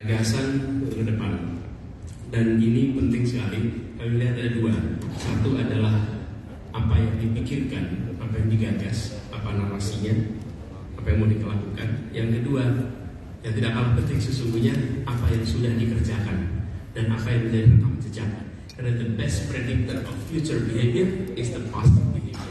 Gagasan ke depan, dan ini penting sekali. Kami lihat ada dua. Satu adalah apa yang dipikirkan, apa yang digagas, apa narasinya, apa yang mau dilakukan. Yang kedua, yang tidak kalah penting sesungguhnya, apa yang sudah dikerjakan dan apa yang menjadi rekam jejak. Karena the best predictor of future behavior is the past behavior.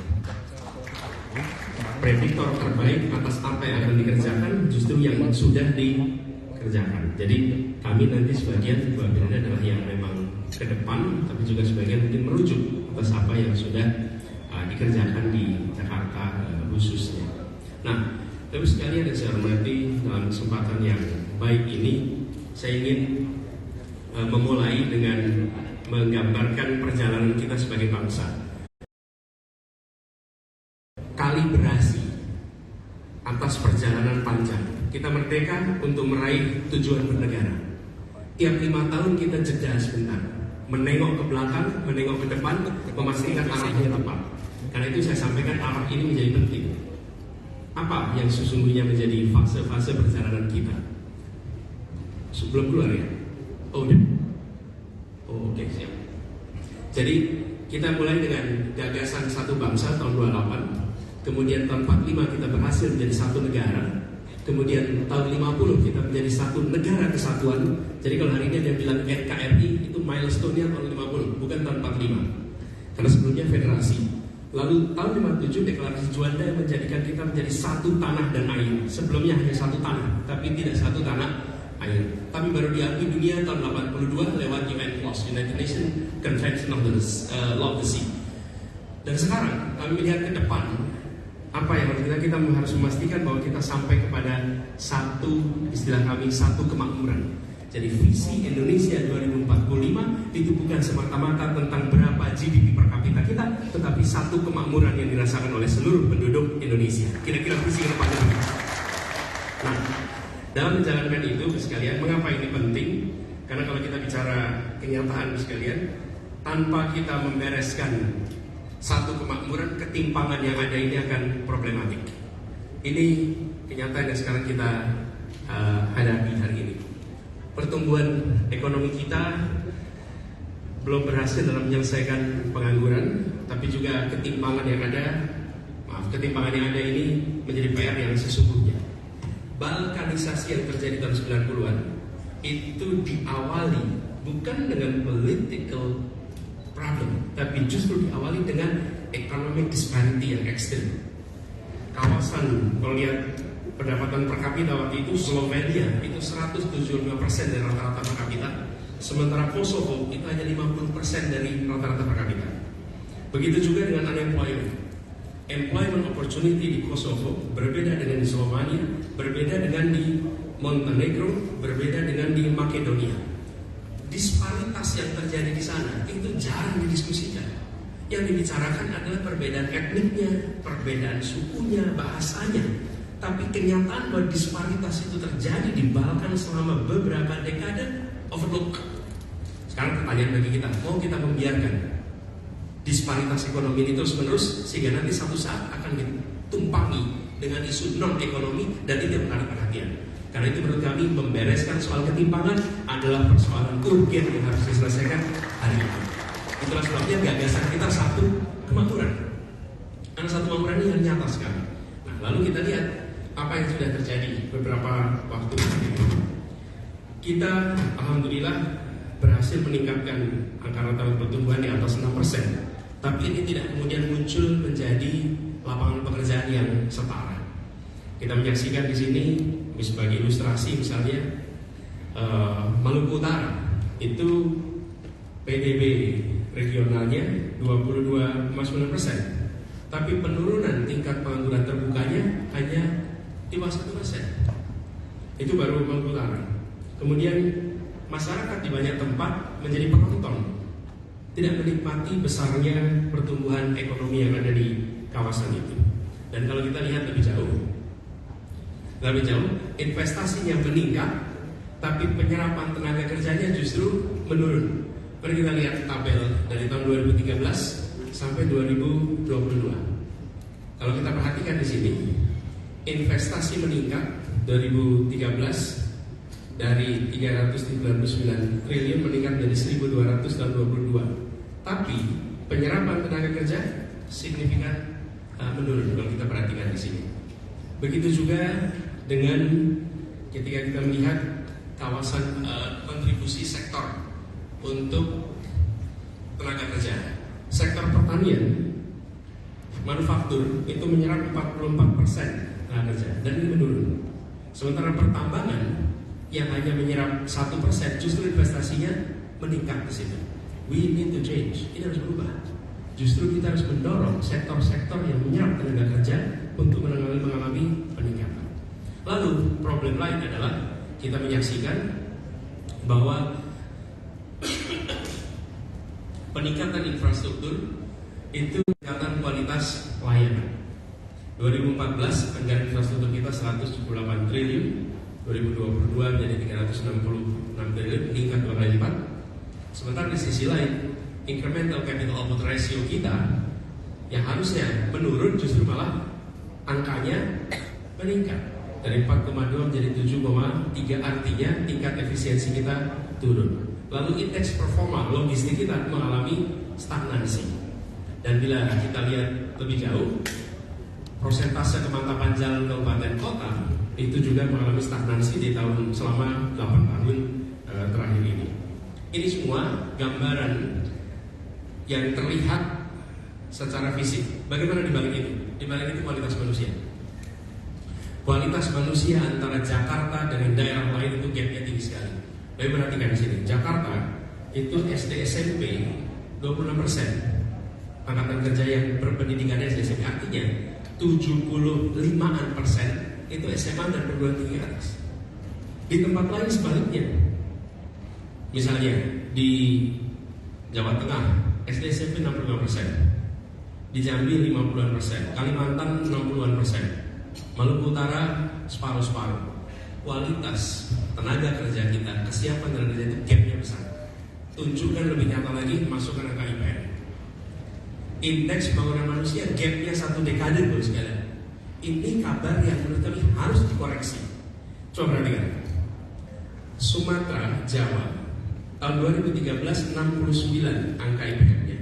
Prediktor terbaik atas apa yang akan dikerjakan justru yang sudah dikerjakan. Jadi kami nanti sebagian bagiannya adalah yang memang ke depan, tapi juga sebagian mungkin merujuk atas apa yang sudah dikerjakan di Jakarta khususnya. Nah, Bapak sekalian yang saya hormati, dalam kesempatan yang baik ini saya ingin memulai dengan menggambarkan perjalanan kita sebagai bangsa. Kalibrasi atas perjalanan panjang. Kita merdeka untuk meraih tujuan bernegara. Tiap 5 tahun kita jeda sebentar, menengok ke belakang, menengok ke depan, memastikan arahnya tepat. Karena itu saya sampaikan arah ini menjadi penting. Apa yang sesungguhnya menjadi fase-fase perjalanan kita? Sebelum keluar ya? Oh udah? Oh oke, siap. Jadi kita mulai dengan gagasan satu bangsa tahun 28. Kemudian tahun 45 kita berhasil menjadi satu negara. Kemudian tahun 50 kita menjadi satu negara kesatuan. Jadi kalau hari ini dia bilang NKRI, itu milestone-nya tahun 50, bukan tahun 45. Karena sebelumnya federasi. Lalu tahun 57 deklarasi Juanda yang menjadikan kita menjadi satu tanah dan air. Sebelumnya hanya satu tanah, tapi tidak satu tanah air. Tapi baru diakui dunia tahun 82 lewat UNCLOS, United Nations Convention of the Law of the Sea. Dan sekarang kami melihat ke depan, apa yang harus kita harus memastikan bahwa kita sampai kepada satu, istilah kami, satu kemakmuran. Jadi visi Indonesia 2045 itu bukan semata-mata tentang berapa GDP per kapita kita, tetapi satu kemakmuran yang dirasakan oleh seluruh penduduk Indonesia. Kira-kira visi ke depannya. Nah, dalam menjalankan itu sekalian, mengapa ini penting? Karena kalau kita bicara kenyataan sekalian, tanpa kita membereskan satu kemakmuran, ketimpangan yang ada ini akan problematik. Ini kenyataan yang sekarang kita hadapi hari ini. Pertumbuhan ekonomi kita belum berhasil dalam menyelesaikan pengangguran, tapi juga ketimpangan yang ada ini menjadi PR yang sesungguhnya. Balkanisasi yang terjadi tahun 90-an itu diawali bukan dengan political problem, tapi justru diawali dengan economic disparity yang ekstrim. Kawasan, kalau lihat pendapatan per kapita waktu itu, Slovenia itu 175% dari rata-rata per kapita, sementara Kosovo itu hanya 50% dari rata-rata per kapita. Begitu juga dengan unemployment. Employment opportunity di Kosovo berbeda dengan di Slovenia, berbeda dengan di Montenegro, berbeda dengan di Makedonia. Disparitas yang terjadi di sana itu jarang didiskusikan. Yang dibicarakan adalah perbedaan etniknya, perbedaan sukunya, bahasanya. Tapi kenyataan bahwa disparitas itu terjadi di Balkan selama beberapa dekade overlook. Sekarang pertanyaan bagi kita, mau kita membiarkan disparitas ekonomi ini terus menerus sehingga nanti satu saat akan ditumpangi dengan isu non ekonomi dan itu menarik perhatian. Karena itu menurut kami membereskan soal ketimpangan adalah persoalan urgen yang harus diselesaikan hari ini. Itulah sebabnya gagasan kita satu kemakmuran. Karena satu kemakmuran ini yang nyata sekali. Nah, lalu kita lihat apa yang sudah terjadi beberapa waktu ini. Kita alhamdulillah berhasil meningkatkan angka rata-rata pertumbuhan di atas 6%. Tapi ini tidak kemudian muncul menjadi lapangan pekerjaan yang setara. Kita menyaksikan di sini sebagai ilustrasi misalnya Maluku Utara itu PDB regionalnya 22,9%, tapi penurunan tingkat pengangguran terbukanya hanya 51%. Itu baru Maluku Utara. Kemudian masyarakat di banyak tempat menjadi penonton, tidak menikmati besarnya pertumbuhan ekonomi yang ada di kawasan itu. Dan kalau kita lihat lebih jauh, investasinya meningkat, tapi penyerapan tenaga kerjanya justru menurun. Mari kita lihat tabel dari tahun 2013 sampai 2022. Kalau kita perhatikan di sini, investasi meningkat 2013 dari 399 triliun meningkat menjadi 1.200 tahun 2022. Tapi penyerapan tenaga kerja signifikan menurun kalau kita perhatikan di sini. Begitu juga dengan ketika kita melihat kawasan kontribusi sektor untuk tenaga kerja. Sektor pertanian, manufaktur itu menyerap 44% tenaga kerja dan ini menurun. Sementara pertambangan yang hanya menyerap 1% justru investasinya meningkat di situ. We need to change. Ini harus berubah. Justru kita harus mendorong sektor-sektor yang menyerap tenaga kerja untuk mengalami peningkatan. Lalu problem lain adalah kita menyaksikan bahwa peningkatan infrastruktur itu meningkatkan kualitas layanan. 2014 anggaran infrastruktur kita 178 triliun, 2022 menjadi 366 triliun, meningkat 2 kali lipat. Sementara di sisi lain, incremental capital output ratio kita yang harusnya menurun justru malah angkanya meningkat dari 4,2 menjadi 7,3, artinya tingkat efisiensi kita turun. Lalu indeks performa logistik kita mengalami stagnasi. Dan bila kita lihat lebih jauh, persentase kemantapan jalan kabupaten kota itu juga mengalami stagnasi di tahun selama 8 tahun terakhir ini. Ini semua gambaran yang terlihat secara fisik. Bagaimana dibalik itu? Dibalik itu kualitas manusia. Kualitas manusia antara Jakarta dengan daerah lain itu gapnya tinggi sekali. Baik, perhatikan di sini. Jakarta itu SD SMP 26% angkatan kerja yang berpendidikan SD SMP, artinya 75% itu SMA dan perguruan tinggi atas. Di tempat lain sebaliknya. Misalnya di Jawa Tengah SD SMP 65%, di Jambi 50%, Kalimantan 60%, Maluku Utara separuh-separuh. Kualitas tenaga kerja kita, kesiapan tenaga kerja itu gapnya besar. Tunjukkan lebih nyata lagi, masukkan angka IPM. Indeks pembangunan manusia gapnya 1 dekade bos sekalian. Ini kabar yang menurut kami harus dikoreksi. Coba perhatikan. Sumatera, Jawa, tahun 2013 69 angka IPM-nya.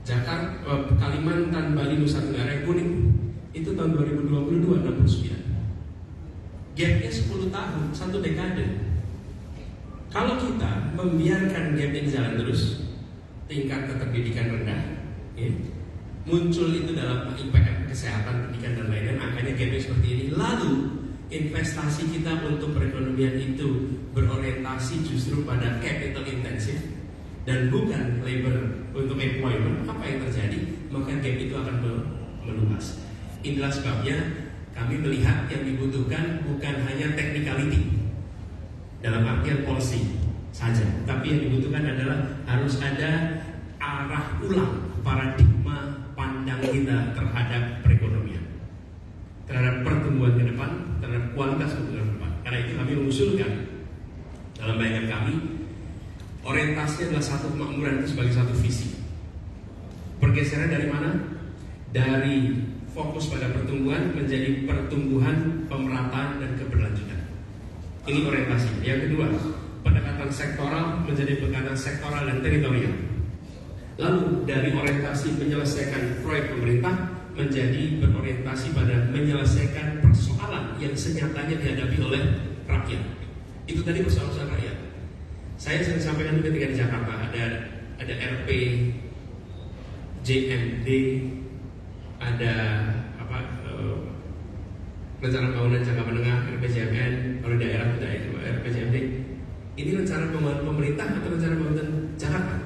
Jakarta, Kalimantan, Bali, Nusa Tenggara yang kuning itu tahun 2022 69. Gapnya 10 tahun, 1 dekade. Kalau kita membiarkan gap ini jalan terus, tingkat keterdidikan rendah, ya, muncul itu dalam IPM, kesehatan, pendidikan dan lain-lain, angkanya gapnya seperti ini. Lalu investasi kita untuk perekonomian itu berorientasi justru pada capital intensive dan bukan labor untuk employment. Apa yang terjadi? Maka gap itu akan meluas. Inilah sebabnya kami melihat yang dibutuhkan bukan hanya technicality dalam artian policy saja, tapi yang dibutuhkan adalah harus ada arah ulang paradigma pandang kita terhadap perekonomian, terhadap pertumbuhan ke depan, terhadap kualitas pertumbuhan ke depan. Karena itu kami mengusulkan dalam bayangan kami, orientasinya adalah satu kemakmuran itu sebagai satu visi. Pergeseran dari mana? Dari fokus pada pertumbuhan menjadi pertumbuhan, pemerataan, dan keberlanjutan. Ini orientasi. Yang kedua, pendekatan sektoral menjadi pendekatan sektoral dan teritorial. Lalu dari orientasi menyelesaikan proyek pemerintah menjadi berorientasi pada menyelesaikan persoalan yang senyatanya dihadapi oleh rakyat. Itu tadi persoalan rakyat. Saya sering sampaikan juga ketika di Jakarta ada RP, JMD, ada rencana pembangunan jangka menengah, RPJMN, kalau daerah RPJMD. Ini rencana pembangunan pemerintah atau rencana pembangunan Jakarta?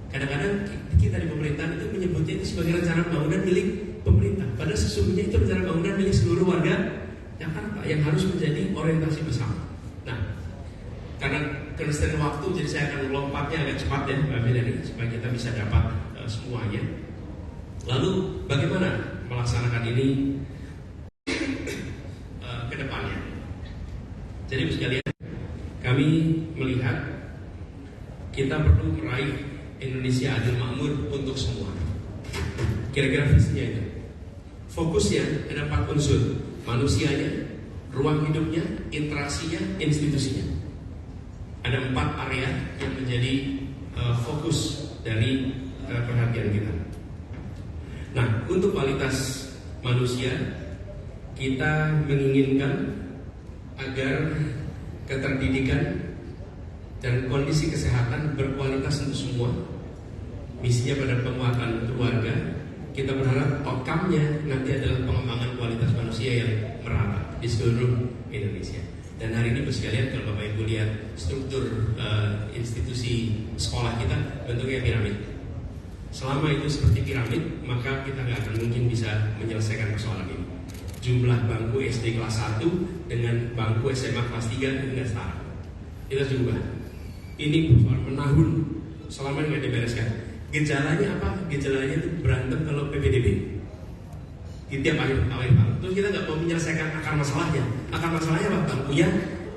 Kadang-kadang kita di pemerintahan itu menyebutnya itu sebagai rencana pembangunan milik pemerintah. Padahal sesungguhnya itu rencana pembangunan milik seluruh warga Jakarta yang harus menjadi orientasi bersama. Nah, karena constraint waktu, jadi saya akan lompatnya agak cepat ya, Mbak Bidani, supaya kita bisa dapat semuanya. Lalu bagaimana melaksanakan ini ke depannya? Jadi sekalian, kami melihat kita perlu meraih Indonesia adil makmur untuk semua. Kira-kira visinya itu. Fokusnya ada 4 unsur: manusianya, ruang hidupnya, interaksinya, institusinya. Ada 4 area yang menjadi fokus dari perhatian kita. Nah, untuk kualitas manusia, kita menginginkan agar keterdidikan dan kondisi kesehatan berkualitas untuk semua. Misinya pada penguatan keluarga. Kita berharap outcome-nya nanti adalah pengembangan kualitas manusia yang merata di seluruh Indonesia. Dan hari ini sekalian, kalau Bapak Ibu lihat struktur institusi sekolah kita bentuknya piramid. Selama itu seperti piramid, maka kita nggak akan mungkin bisa menyelesaikan persoalan ini. Jumlah bangku SD kelas 1 dengan bangku SMA kelas 3 itu nggak setara. Kita coba. Ini persoalan menahun selama ini nggak dibereskan. Gejalanya apa? Gejalanya itu berantem kalau PPDB. Di tiap akhir tahun. Terus kita nggak mau menyelesaikan akar masalahnya. Akar masalahnya apa? Bangkunya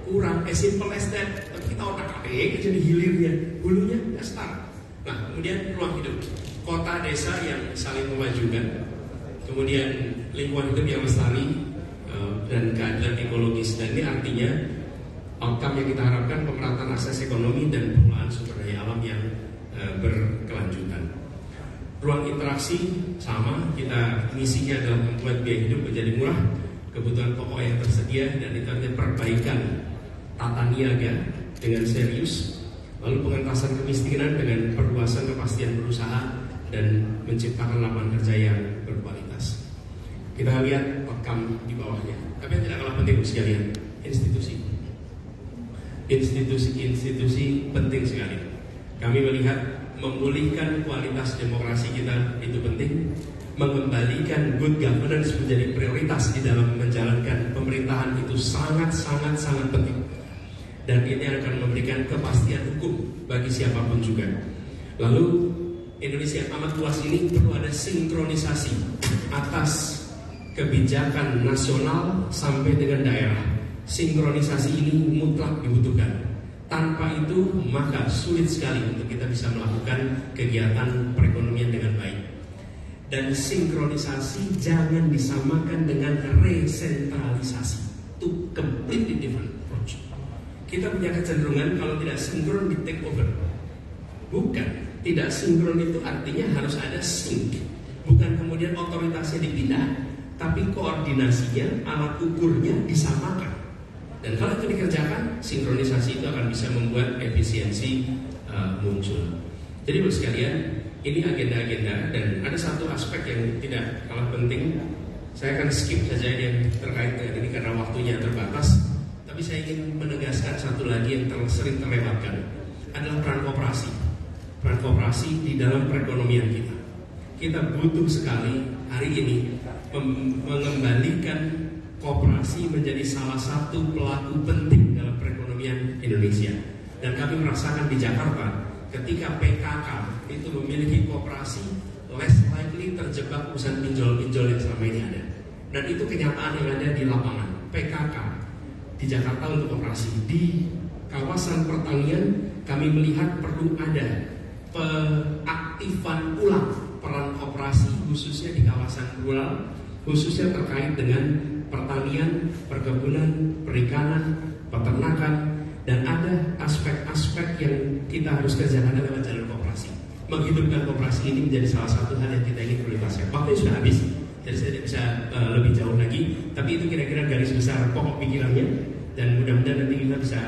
kurang, simple as that. Tapi kita otak-atik jadi hilirnya, hulunya nggak setara. Nah, kemudian ruang hidup, kota desa yang saling memajukan, kemudian lingkungan hidup yang lestari dan keadilan ekologis. Dan ini artinya outcome yang kita harapkan pemerataan akses ekonomi dan pengelolaan sumber daya alam yang berkelanjutan. Ruang interaksi sama, kita misinya adalah membuat biaya hidup menjadi murah, kebutuhan pokok yang tersedia, dan itu artinya perbaikan tata niaga dengan serius, lalu pengentasan kemiskinan dengan perluasan kepastian berusaha dan menciptakan lapangan kerja yang berkualitas. Kita lihat outcome di bawahnya. Tapi yang tidak kalah penting sekalian, institusi. Institusi penting sekali. Kami melihat memulihkan kualitas demokrasi kita itu penting, mengembalikan good governance menjadi prioritas di dalam menjalankan pemerintahan itu sangat penting. Dan ini akan memberikan kepastian hukum bagi siapapun juga. Lalu Indonesia yang amat luas ini perlu ada sinkronisasi atas kebijakan nasional sampai dengan daerah. Sinkronisasi ini mutlak dibutuhkan. Tanpa itu maka sulit sekali untuk kita bisa melakukan kegiatan perekonomian dengan baik. Dan sinkronisasi jangan disamakan dengan resentralisasi. Itu completely different approach. Kita punya kecenderungan kalau tidak sinkron di take over. Bukan, tidak sinkron itu artinya harus ada sync. Bukan kemudian otoritasnya dipindah, tapi koordinasinya, alat ukurnya disamakan. Dan kalau itu dikerjakan, sinkronisasi itu akan bisa membuat efisiensi muncul. Jadi Bapak sekalian, ini agenda-agenda, dan ada satu aspek yang tidak kalah penting. Saya akan skip saja yang terkait dengan ini karena waktunya terbatas. Tapi saya ingin menegaskan satu lagi yang sering terlewatkan, adalah peran koperasi. Peran koperasi di dalam perekonomian kita. Kita butuh sekali hari ini mengembalikan koperasi menjadi salah satu pelaku penting dalam perekonomian Indonesia. Dan kami merasakan di Jakarta, ketika PKK itu memiliki koperasi, less likely terjebak urusan pinjol-pinjol yang selama ini ada. Dan itu kenyataan yang ada di lapangan. PKK di Jakarta untuk koperasi. Di kawasan pertanian kami melihat perlu ada pengaktifan ulang peran koperasi, khususnya di kawasan rural, khususnya terkait dengan pertanian, perkebunan, perikanan, peternakan, dan ada aspek-aspek yang kita harus kerjakan lewat jalur koperasi. Menghidupkan koperasi ini menjadi salah satu hal yang kita ingin prioritaskan. Waktunya sudah habis, jadi saya tidak bisa lebih jauh lagi. Tapi itu kira-kira garis besar pokok pikirannya, dan mudah-mudahan nanti kita bisa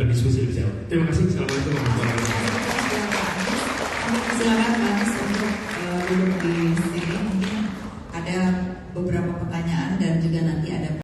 berdiskusi lebih jauh. Terima kasih. Assalamualaikum warahmatullahi wabarakatuh. Silakan Mas untuk duduk di sini. Mungkin ada beberapa pertanyaan dan juga nanti ada